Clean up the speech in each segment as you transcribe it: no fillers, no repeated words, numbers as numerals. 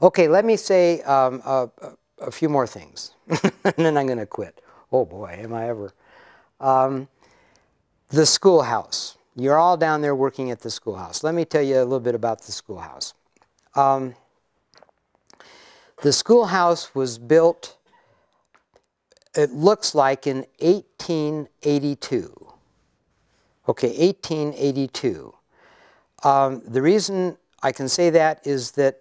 Okay, let me say a few more things, and then I'm going to quit. Oh boy, am I ever. The schoolhouse. You're all down there working at the schoolhouse. Let me tell you a little bit about the schoolhouse. The schoolhouse was built, it looks like, in 1882. Okay, 1882. The reason I can say that is that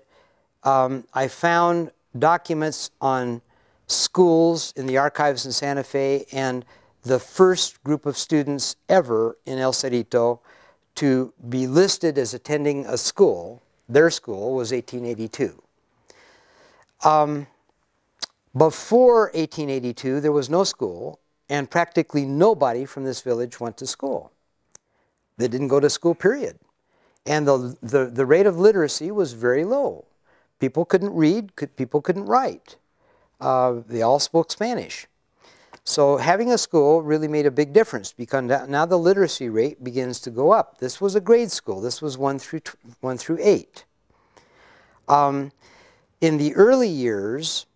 I found documents on schools in the archives in Santa Fe, and the first group of students ever in El Cerrito to be listed as attending a school, their school, was 1882. Before 1882, there was no school, and practically nobody from this village went to school. They didn't go to school, period. And the rate of literacy was very low. People couldn't read, people couldn't write. They all spoke Spanish. So having a school really made a big difference, because now the literacy rate begins to go up. This was a grade school. This was 1 through 8. In the early years,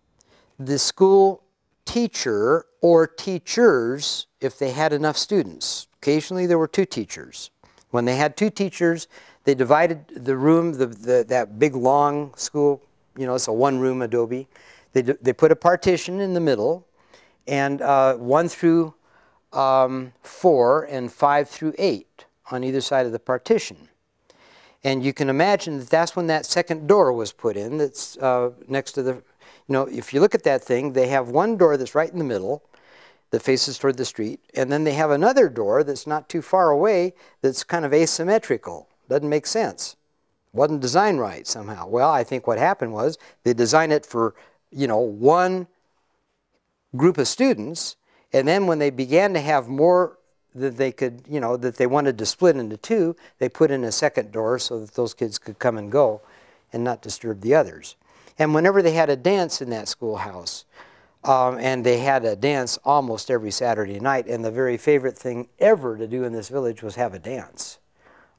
the school teacher or teachers, if they had enough students, occasionally there were 2 teachers. When they had 2 teachers, they divided the room, that big long school, you know, it's a 1-room adobe. They put a partition in the middle, and 1 through 4 and 5 through 8 on either side of the partition. And you can imagine that that's when that second door was put in, that's next to the, you know, if you look at that thing, they have one door that's right in the middle that faces toward the street, and then they have another door that's not too far away that's kind of asymmetrical. Doesn't make sense. Wasn't designed right somehow. Well, I think what happened was they designed it for, you know, one group of students, and then when they began to have more that they could, you know, that they wanted to split into 2, they put in a second door so that those kids could come and go and not disturb the others. And whenever they had a dance in that schoolhouse, and they had a dance almost every Saturday night, and the very favorite thing ever to do in this village was have a dance.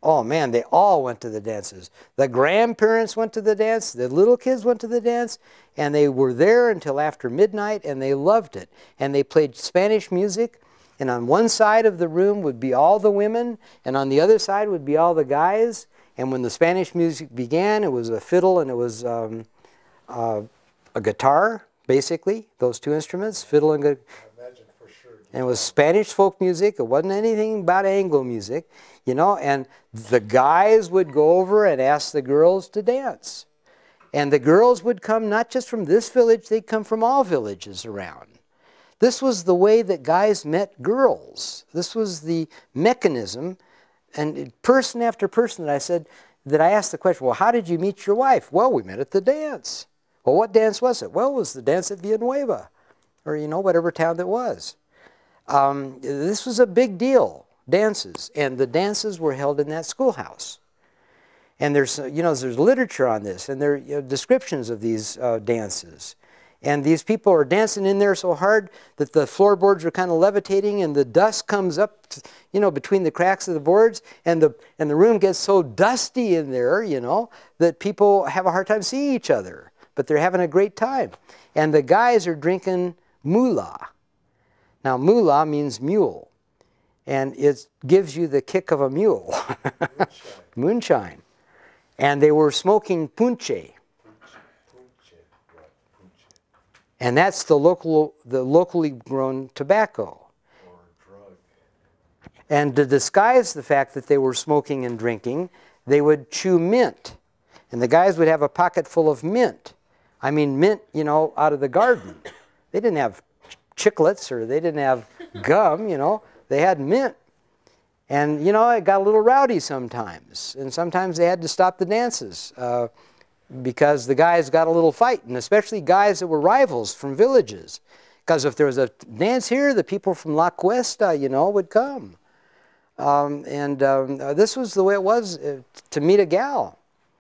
Oh man, they all went to the dances. The grandparents went to the dance, the little kids went to the dance, and they were there until after midnight, and they loved it. And they played Spanish music, and on one side of the room would be all the women, and on the other side would be all the guys. And when the Spanish music began, it was a fiddle and it was a guitar, basically, those 2 instruments, fiddle and guitar. And it was Spanish folk music. It wasn't anything about Anglo music, you know, and the guys would go over and ask the girls to dance. And the girls would come not just from this village, they'd come from all villages around. This was the way that guys met girls. This was the mechanism. And person after person that I asked the question, well, how did you meet your wife? Well, we met at the dance. Well, what dance was it? Well, it was the dance at Villanueva, or, you know, whatever town that was. This was a big deal, dances, and the dances were held in that schoolhouse. And there's, you know, there's literature on this, and there are, you know, descriptions of these dances. And these people are dancing in there so hard that the floorboards are kind of levitating, and the dust comes up, you know, between the cracks of the boards, and the room gets so dusty in there, you know, that people have a hard time seeing each other. But they're having a great time. And the guys are drinking mula. Now, mula means mule, and it gives you the kick of a mule. Moonshine. And they were smoking punche. And that's the locally grown tobacco. Or drug. And to disguise the fact that they were smoking and drinking, they would chew mint. And the guys would have a pocket full of mint. I mean mint, you know, out of the garden. They didn't have chiclets, or they didn't have gum, you know. They had mint. And, you know, it got a little rowdy sometimes. And sometimes they had to stop the dances because the guys got a little fight, and especially guys that were rivals from villages. Because if there was a dance here, the people from La Cuesta, you know, would come. This was the way it was to meet a gal.